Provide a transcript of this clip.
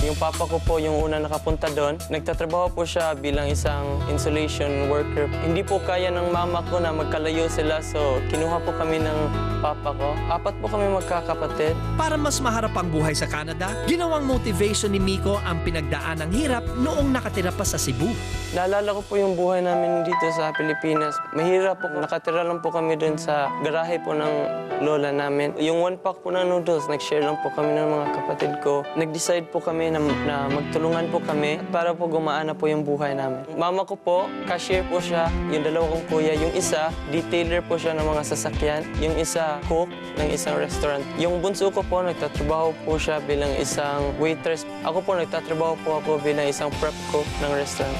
Yung papa ko po yung una nakapunta doon. Nagtatrabaho po siya bilang isang insulation worker. Hindi po kaya ng mama ko na magkalayo sila, so kinuha po kami ng papa ko. 4 po kami magkakapatid. Para mas maharap ang buhay sa Canada, ginawang motivation ni Miko ang pinagdaan ng hirap noong nakatira pa sa Cebu. Naalala ko po yung buhay namin dito sa Pilipinas. Mahirap po. Nakatira lang po kami doon sa garahe po ng lola namin. Yung 1 pack po ng noodles, nag-share lang po kami ng mga kapatid ko. Nag-decide po kami na magtulungan po kami para po gumaan na po yung buhay namin. Mama ko po, cashier po siya. Yung 2 kong kuya. Yung isa, detailer po siya ng mga sasakyan. Yung isa, cook ng isang restaurant. Yung bunso ko po, nagtatrabaho po siya bilang isang waitress. Ako po, nagtatrabaho po ako bilang isang prep cook ng restaurant.